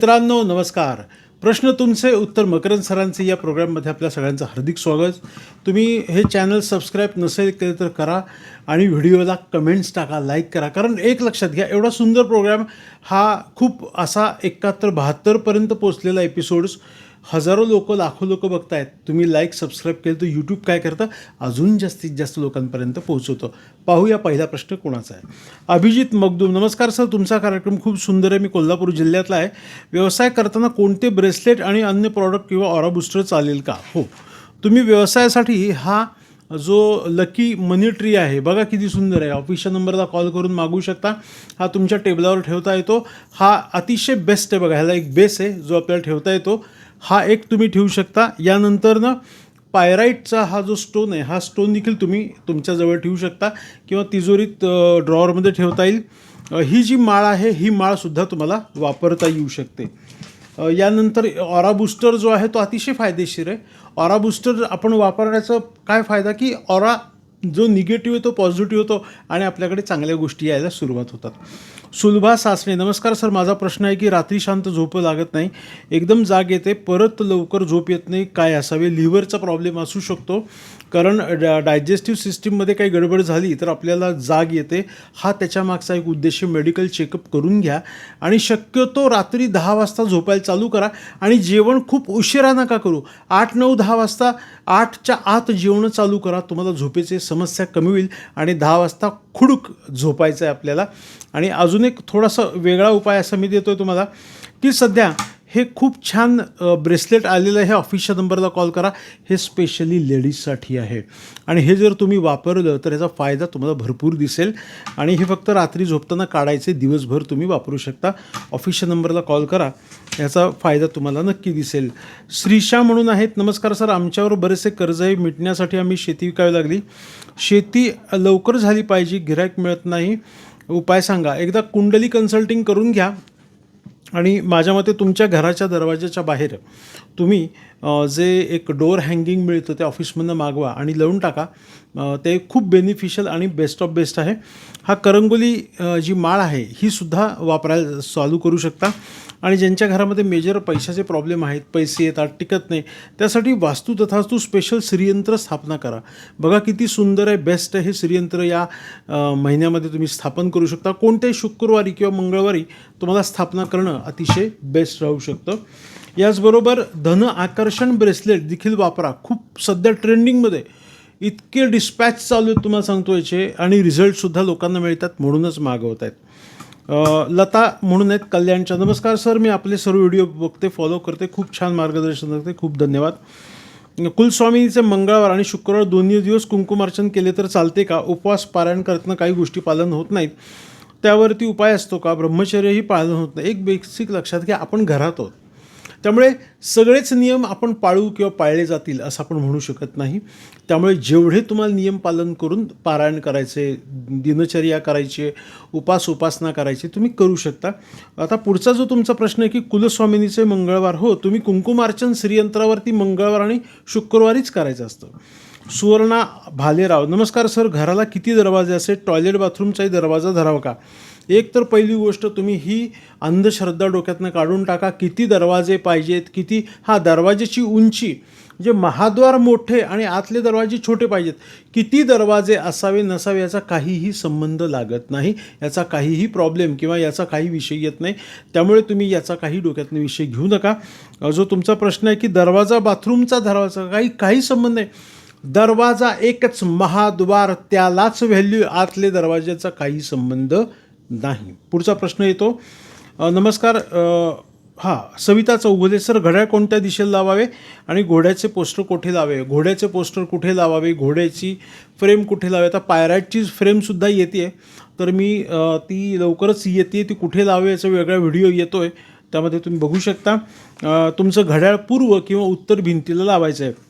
मित्रांनो नमस्कार. प्रश्न तुमचे उत्तर मकरंद सरांचे या प्रोग्राममध्ये आपल्या सगळ्यांचं हार्दिक स्वागत. तुम्ही हे चॅनल सबस्क्राईब नसेल केलं तर करा आणि व्हिडिओला कमेंट्स टाका, लाईक करा. कारण एक लक्षात घ्या, एवढा सुंदर प्रोग्राम हा खूप असा 71-72पर्यंत पोचलेला एपिसोड्स हजारो लोक लाखो लोक बघतायत. तुम्ही लाईक सबस्क्राईब केलं तर यूट्यूब काय करतं, अजून जास्तीत जास्त लोकांपर्यंत पोहोचवतं. पाहूया पहिला प्रश्न कोणाचा आहे. अभिजित मगदूम, नमस्कार सर, तुमचा कार्यक्रम खूप सुंदर आहे. मी कोल्हापूर जिल्ह्यातला आहे. व्यवसाय करताना कोणते ब्रेसलेट आणि अन्य प्रॉडक्ट किंवा ऑरा बूस्टर चालेल का? हो, तुम्ही व्यवसायासाठी हा जो लकी मनी ट्री आहे बघा किती सुंदर आहे. ऑफिसच्या नंबरला कॉल करून मागवू शकता. हा तुमच्या टेबलावर ठेवता येतो. हा अतिशय बेस्ट आहे. बघा, ह्याला एक बेस आहे जो आपल्याला ठेवता येतो. हा एक तुम्ही ठेवू शकता. यानंतर ना पायराईटचा हा जो स्टोन आहे, हा स्टोन देखील तुम्ही तुमच्याजवळ ठेवू शकता किंवा तिजोरीत ड्रॉवरमध्ये ठेवता येईल. ही जी माळ आहे, ही माळसुद्धा तुम्हाला वापरता येऊ शकते. यानंतर ऑरा बूस्टर जो आहे तो अतिशय फायदेशीर आहे. ऑरा बूस्टर आपण वापरण्याचा काय फायदा की ऑरा जो निगेटिव्ह आहे तो पॉझिटिव्ह होतो आणि आपल्याकडे चांगल्या गोष्टी यायला सुरुवात होतात. सुलभा सासणे, नमस्कार सर, माझा प्रश्न आहे की रात्री शांत झोप लागत नाही, एकदम जाग येते, परत लवकर झोप येत नाही, काय असावे? लिव्हरचा प्रॉब्लेम असू शकतो, कारण डायजेस्टिव्ह सिस्टीममध्ये काही गडबड झाली तर आपल्याला जाग येते. हा त्याच्यामागचा एक उद्देश. मेडिकल चेकअप करून घ्या आणि शक्यतो रात्री 10 वाजता झोपायला चालू करा आणि जेवण खूप उशिरा नका करू. 8, 9, 10 वाजता 8च्या आत जेवण चालू करा. तुम्हाला झोपेची समस्या कमी होईल आणि 10 वाजता खुडूक झोपायचं आहे आपल्याला. आणि अजून एक थोडासा वेगळा उपाय असा मी देतो आहे तुम्हाला की सध्या हे खूप छान ब्रेसलेट आलेलं आहे. ऑफिसच्या नंबरला कॉल करा. हे स्पेशली लेडीजसाठी आहे आणि हे जर तुम्ही वापरलं तर याचा फायदा तुम्हाला भरपूर दिसेल. आणि हे फक्त रात्री झोपताना काढायचे, दिवसभर तुम्ही वापरू शकता. ऑफिसच्या नंबरला कॉल करा, याचा फायदा तुम्हाला नक्की दिसेल. श्रीशा म्हणून आहेत, नमस्कार सर, आमच्यावर बरेचसे कर्ज आहे, मिटण्यासाठी आम्ही शेती विकावी लागली. शेती लवकर झाली पाहिजे, गिऱ्हाईक मिळत नाही, उपाय सांगा. एकदा कुंडली कन्सल्टिंग करून घ्या आणि माझ्या मते तुमच्या घराच्या दरवाजाच्या बाहेर तुम्ही जे एक डोअर हँगिंग मिळतं ते ऑफिसमधनं मागवा आणि लावून टाका. ते खूप बेनिफिशियल आणि बेस्ट ऑफ बेस्ट आहे. हा करंगोली जी माळ आहे ही सुद्धा वापरायला चालू करू शकता. आणि ज्यांच्या घरामध्ये मेजर पैशाचे प्रॉब्लेम आहेत, पैसे येतात टिकत नाही, त्यासाठी वास्तू तथास्तू स्पेशल श्रीयंत्र स्थापना करा. बघा किती सुंदर आहे, बेस्ट आहे. हे श्रीयंत्र या महिन्यामध्ये तुम्ही स्थापन करू शकता. कोणत्याही शुक्रवारी किंवा मंगळवारी तुम्हाला स्थापना करणं अतिशय बेस्ट राहू शकतं. याचबरोबर धन आकर्षण ब्रेसलेट देखील वापरा. खूप सध्या ट्रेंडिंगमध्ये इतके डिस्पॅच चालू आहेत तुम्हाला सांगतो याचे, आणि रिझल्टसुद्धा लोकांना मिळतात म्हणूनच मागवत आहेत. लता म्हणून आहेत कल्याणच्या, नमस्कार सर, मी आपले सर्व व्हिडिओ बघते, फॉलो करते, खूप छान मार्गदर्शन करते, खूप धन्यवाद. कुलस्वामीचे मंगळवार आणि शुक्रवार दोन्ही दिवस कुंकुमार्चन केले तर चालते का? उपवास पारायण करताना काही गोष्टी पालन होत नाहीत, त्यावरती उपाय असतो का? ब्रह्मचर्यही पालन होत नाही. एक बेसिक लक्षात घ्या, आपण घरात आहोत, त्यामुळे सगळेच नियम आपण पाळू किंवा पाळले जातील असं आपण म्हणू शकत नाही. त्यामुळे जेवढे तुम्हाला नियम पालन करून पारायण करायचे, दिनचर्या करायची, उपासना करायची, तुम्ही करू शकता. आता पुढचा जो तुमचा प्रश्न आहे की कुलस्वामिनीचे मंगळवार, हो, तुम्ही कुंकुमार्चन श्रीयंत्रावरती मंगळवार आणि शुक्रवारीच करायचं असतं. सुवर्णा भालेराव, नमस्कार सर, घराला किती दरवाजे असे, टॉयलेट बाथरूमचाही दरवाजा धरावा का? एक तर पहिली गोष्ट तुम्ही ही अंधश्रद्धा डोक्यातनं काढून टाका. किती दरवाजे पाहिजेत, किती, हा, दरवाजेची उंची, जे महाद्वार मोठे आणि आतले दरवाजे छोटे पाहिजेत, किती दरवाजे असावे नसावे याचा काहीही संबंध लागत नाही. याचा काहीही प्रॉब्लेम किंवा याचा काही विषय येत नाही. त्यामुळे तुम्ही याचा काही डोक्यातनं विषय घेऊ नका. जो तुमचा प्रश्न आहे की दरवाजा बाथरूमचा धरावाचा, काही संबंध नाही. दरवाजा एकच, महाद्वार, त्यालाच व्हॅल्यू, आतले दरवाजाचा काही संबंध नाही. पुढचा प्रश्न येतो, नमस्कार, सविता चौगुले, सर, घड्याळ कोणत्या दिशेला लावावे आणि घोड्याचे पोस्टर कुठे लावावे? घोड्याचे पोस्टर कुठे लावावे, घोड्याची फ्रेम कुठे लावावी? आता पायराईटची फ्रेमसुद्धा येते, तर मी ती लवकरच येते, ती कुठे लावावे याचा वेगळा व्हिडिओ येतो आहे, त्यामध्ये तुम्ही बघू शकता. तुमचं घड्याळ पूर्व किंवा उत्तर भिंतीला लावायचं आहे.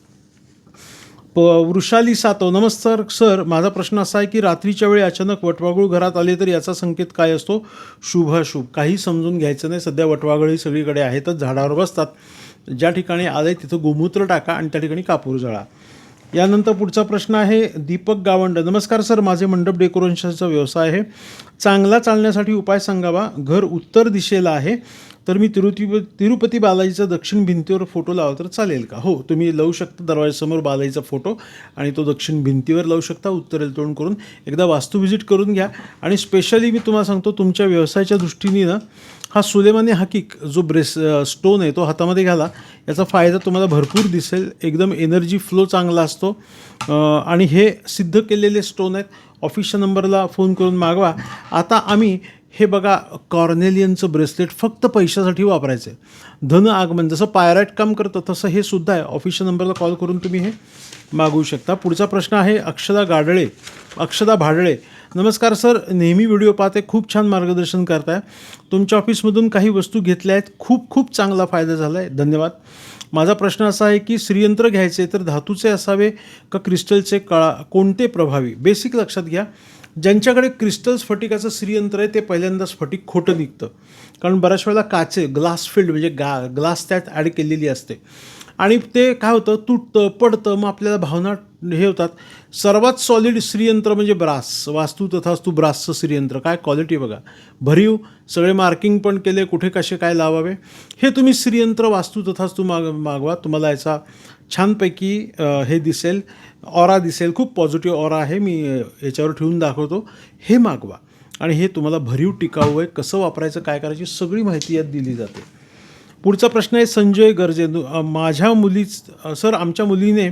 वृषाली सातव, नमस्कार सर, माझा प्रश्न असा आहे की रात्रीच्या वेळी अचानक वटवाघूळ घरात आले तर याचा संकेत काय असतो? शुभाशुभ काही समजून घ्यायचं नाही. सध्या वटवाघळी सगळीकडे आहेतच, झाडावर बसतात. ज्या ठिकाणी आले तिथं गोमूत्र टाका आणि त्या ठिकाणी कापूर जळा. यानंतर पुढचा प्रश्न आहे दीपक गावंड, नमस्कार सर, माझे मंडप डेकोरेशनचा व्यवसाय आहे, चांगला चालण्यासाठी उपाय सांगावा. घर उत्तर दिशेला आहे, तर मी तिरुपती बालाजीचा दक्षिण भिंतीवर फोटो लावा तर चालेल का? हो, तुम्ही लावू शकता दरवाजासमोर बालाजीचा फोटो आणि तो दक्षिण भिंतीवर लावू शकता उत्तरेला तोंड करून. एकदा वास्तू व्हिजिट करून घ्या. आणि स्पेशली मी तुम्हाला सांगतो, तुमच्या व्यवसायाच्या दृष्टीने ना हा सुलेमानी हकीक जो स्टोन आहे तो हातामध्ये घाला. याचा फायदा तुम्हाला भरपूर दिसेल. एकदम एनर्जी फ्लो चांगला असतो आणि हे सिद्ध केलेले स्टोन आहेत. ऑफिसच्या नंबरला फोन करून मागवा. आता आम्ही हे बघा, कॉर्नेलियनचं ब्रेसलेट फक्त पैशासाठी वापरायचं आहे. धन आगमन जसं पायराईट काम करतं तसं हे सुद्धा आहे. ऑफिसच्या नंबरला कॉल करून तुम्ही हे मागवू शकता. पुढचा प्रश्न आहे अक्षदा भाडळे. नमस्कार सर, नेहमी व्हिडिओ पाहते, खूप छान मार्गदर्शन करताय. तुमच्या ऑफिसमधून काही वस्तू घेतल्या आहेत, खूप चांगला फायदा झाला आहे, धन्यवाद. माझा प्रश्न असा आहे की श्रीयंत्र घ्यायचे तर धातूचे असावे का क्रिस्टलचे, कोणते प्रभावी? बेसिक लक्षात घ्या, ज्यांच्याकडे क्रिस्टल स्फटिकाचं श्रीयंत्र आहे ते पहिल्यांदा स्फटिक खोटं निघतं. कारण बऱ्याच वेळेला ग्लास फिल्ड म्हणजे ग्लास त्यात ॲड केलेली असते आणि ते काय होतं, तुटतं पडतं, मग आपल्याला भावना हे होतात. सर्वात सॉलिड श्रीयंत्र म्हणजे ब्रास. वास्तू तथास्तू ब्रासचं श्रीयंत्र. काय क्वालिटी बघा, भरीव, सगळे मार्किंग पण केले, कुठे कसे काय लावावे हे तुम्ही श्रीयंत्र वास्तू तथास्तू मागवा. तुम्हाला याचा छानपैकी हे दिसेल, ऑरा दिसेल, खूप पॉझिटिव्ह ऑरा आहे. मी याच्यावर ठेवून दाखवतो. हे मागवा आणि हे तुम्हाला भरीव टिकाऊ आहे. कसं वापरायचं, काय करायची, सगळी माहिती यात दिली जाते. पुढचा प्रश्न आहे संजय गर्जे. आमच्या मुलीने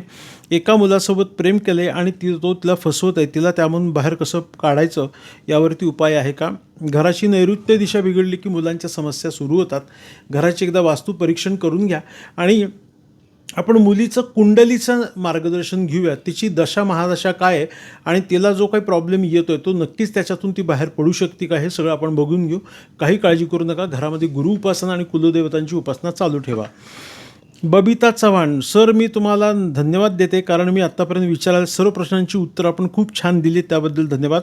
एका मुलासोबत प्रेम केले आणि तो तिला फसवत आहे. तिला त्यामधून बाहेर कसं काढायचं यावरती उपाय आहे का? घराची नैऋत्य दिशा बिघडली की मुलांच्या समस्या सुरू होतात. घराचे एकदा वास्तू परीक्षण करून घ्या आणि आपण मुलीचं कुंडलीचं मार्गदर्शन घेऊया. तिची दशा महादशा काय आहे आणि तिला जो काही प्रॉब्लेम येतो आहे तो नक्कीच त्याच्यातून ती बाहेर पडू शकते का, हे सगळं आपण बघून घेऊ. काही काळजी करू नका. घरामध्ये गुरु उपासना आणि कुलदेवतांची उपासना चालू ठेवा. बबिता चव्हाण. सर, मी तुम्हाला धन्यवाद देते कारण मी आत्तापर्यंत विचारलेल्या सर्व प्रश्नांची उत्तरं आपण खूप छान दिली, त्याबद्दल धन्यवाद.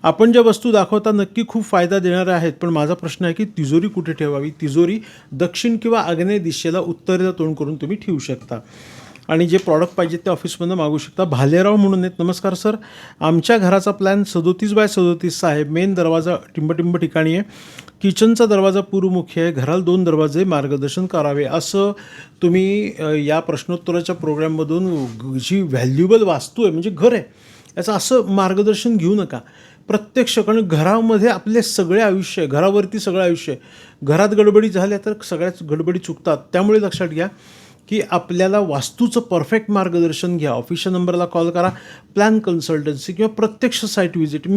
आपण ज्या वस्तू दाखवता नक्की खूप फायदा देणाऱ्या आहेत, पण माझा प्रश्न आहे की तिजोरी कुठे ठेवावी? तिजोरी दक्षिण किंवा आग्नेय दिशेला उत्तरेला तोंड करून तुम्ही ठेवू शकता. आणि जे प्रॉडक्ट पाहिजे ते ऑफिसमधून मागू शकता. भालेराव म्हणून आहेत. नमस्कार सर, आमच्या घराचा प्लॅन 37x37 आहे. मेन दरवाजा टिंबटिंब ठिकाणी आहे. किचनचा दरवाजा पूर्वमुखी आहे. घराला 2 दरवाजे, मार्गदर्शन करावे. असं तुम्ही या प्रश्नोत्तराच्या प्रोग्राममधून जी व्हॅल्युएबल वास्तू आहे म्हणजे घर आहे याचं असं मार्गदर्शन घेऊ नका. प्रत्यक्ष, कारण घरामध्ये आपले सगळे आयुष्य आहे, घरावरती सगळं आयुष्य आहे. घरात गडबडी झाल्या तर सगळ्याच गडबडी चुकतात. त्यामुळे लक्षात घ्या की आपल्याला वास्तूचं परफेक्ट मार्गदर्शन घ्या. ऑफिसच्या नंबरला कॉल करा. प्लॅन कन्सल्टन्सी किंवा प्रत्यक्ष साईट व्हिजिट.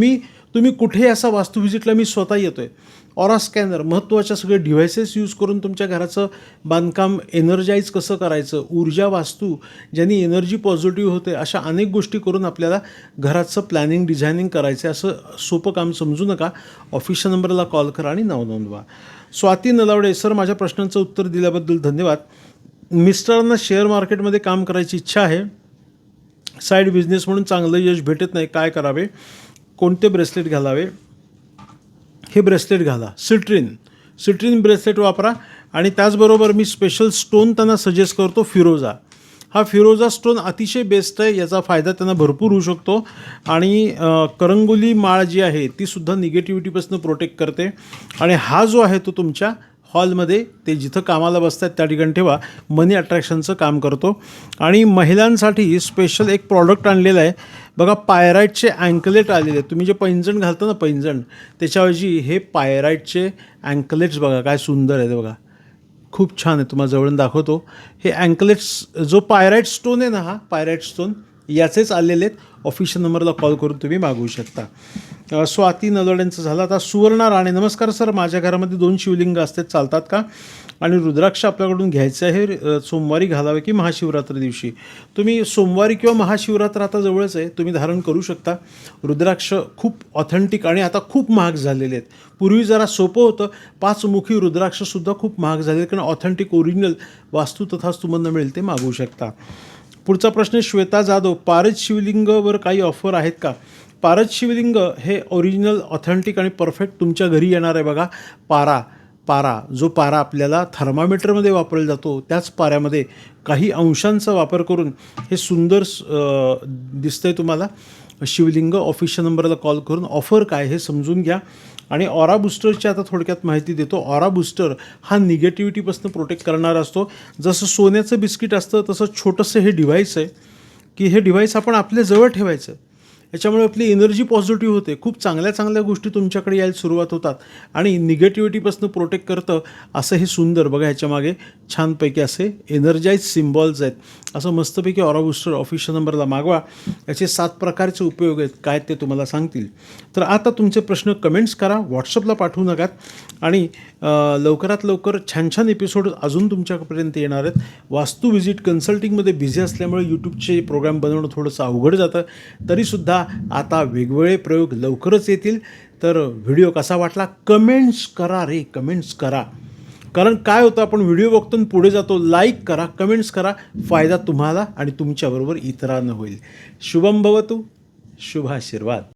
तुम्ही कुठे असा वास्तू व्हिजिटला मी स्वतः येतो आहे. ऑरा स्कॅनर, महत्त्वाच्या सगळे डिव्हायसेस यूज करून तुमच्या घराचं बांधकाम एनर्जाईज कसं करायचं, ऊर्जा वास्तू ज्यांनी एनर्जी पॉझिटिव्ह होते, अशा अनेक गोष्टी करून आपल्याला घराचं प्लॅनिंग डिझायनिंग करायचं. असं सोपं काम समजू नका. ऑफिसच्या नंबरला कॉल करा आणि नाव नोंदवा. स्वाती नलावडे. सर, माझ्या प्रश्नांचं उत्तर दिल्याबद्दल धन्यवाद. मिस्टरांना शेअर मार्केटमध्ये काम करायची इच्छा आहे. साईड बिझनेस म्हणून चांगलं यश भेटत नाही, काय करावे? कोणते ब्रेसलेट घालावे? हे ब्रेसलेट घाला. सिट्रिन ब्रेसलेट वापरा. आणि त्याचबरोबर मी स्पेशल स्टोन त्यांना सजेस्ट करतो, फिरोजा. हा फिरोजा स्टोन अतिशय बेस्ट आहे. याचा फायदा त्यांना भरपूर होऊ शकतो. आणि करंगुली माळ जी आहे तीसुद्धा निगेटिव्हिटीपासून प्रोटेक्ट करते. आणि हा जो आहे तो तुमच्या हॉलमध्ये, ते जिथं कामाला बसतात त्या ठिकाणी ठेवा. मनी अट्रॅक्शनचं काम करतो. आणि महिलांसाठी स्पेशल एक प्रॉडक्ट आणलेलं आहे बघा, पायराईटचे अँकलेट आलेले आहेत. तुम्ही जे पैंजण घालता ना, पैंजण, त्याच्याऐवजी हे पायराईटचे अँकलेट्स बघा, काय सुंदर आहेत बघा, खूप छान आहे. तुम्हाला जवळून दाखवतो. हे अँकलेट्स, जो पायराईट स्टोन आहे ना, हा पायराईट स्टोन याचेच आलेले आहेत. ऑफिशियल नंबरला कॉल करून तुम्ही मागवू शकता. स्वाती नलवड्यांचं झालं. आता सुवर्णा राणे. नमस्कार सर, माझ्या घरामध्ये 2 शिवलिंग असतात, चालतात का? आणि रुद्राक्ष आपल्याकडून घ्यायचं आहे. सोमवारी घालावे की महाशिवरात्री दिवशी? तुम्ही सोमवारी किंवा महाशिवरात्र आता जवळच आहे, तुम्ही धारण करू शकता. रुद्राक्ष खूप ऑथेंटिक आणि आता खूप महाग झालेले आहेत. पूर्वी जरा सोपं होतं. 5 मुखी रुद्राक्षसुद्धा खूप महाग झाले, कारण ऑथेंटिक ओरिजिनल वास्तू तथाच तुम्हाला मिळेल, ते मागवू शकता. पुढचा प्रश्न श्वेता जाधव. पारज शिवलिंगवर काही ऑफर आहेत का? पारज शिवलिंग हे ओरिजिनल, ऑथेंटिक आणि परफेक्ट तुमच्या घरी येणार आहे बघा. पारा जो पारा आपल्याला थर्मामीटरमध्ये वापरला जातो, त्याच पाऱ्यामध्ये काही अंशांचा वापर करून हे सुंदर दिसतंय तुम्हाला शिवलिंग. ऑफिसच्या नंबरला कॉल करून ऑफर काय हे समजून घ्या. आणि ऑरा बूस्टरची आता थोडक्यात माहिती देतो. ऑरा बूस्टर हा निगेटिव्हिटीपासून प्रोटेक्ट करणारा असतो. जसं सोन्याचं बिस्किट असतं तसं छोटंसं हे डिव्हाइस आहे की हे डिव्हाइस आपण आपल्या जवळ ठेवायचं. याच्यामुळे आपली एनर्जी पॉझिटिव्ह होते. खूप चांगल्या चांगल्या गोष्टी तुमच्याकडे यायला सुरुवात होतात आणि निगेटिव्हिटीपासून प्रोटेक्ट करतं. असं हे सुंदर बघा, ह्याच्यामागे छानपैकी असे एनर्जाइज सिम्बॉल्स आहेत. असं मस्तपैकी ऑरा बूस्टर ऑफिशियल नंबरला मागवा. याचे 7 प्रकारचे उपयोग आहेत, काय ते तुम्हाला सांगतील. तर आता तुमचे प्रश्न कमेंट्स करा, व्हॉट्सअपला पाठवू नका. आणि लवकरात लवकर छान छान एपिसोड अजून तुमच्यापर्यंत येणार आहेत. वास्तू व्हिजिट कन्सल्टिंगमध्ये बिझी असल्यामुळे यूट्यूबचे प्रोग्राम बनवणं थोडंसं अवघड जातं. तरीसुद्धा आता वेगवेगळे प्रयोग लवकरच येतील. तर व्हिडिओ कसा वाटला कमेंट्स करा रे, कमेंट्स करा. कारण काय होतं, आपण व्हिडिओ बघतो आणि पुढे जातो. लाईक करा, कमेंट्स करा. फायदा तुम्हाला आणि तुमच्याबरोबर इतरांना होईल. शुभम भवतु, शुभ आशीर्वाद.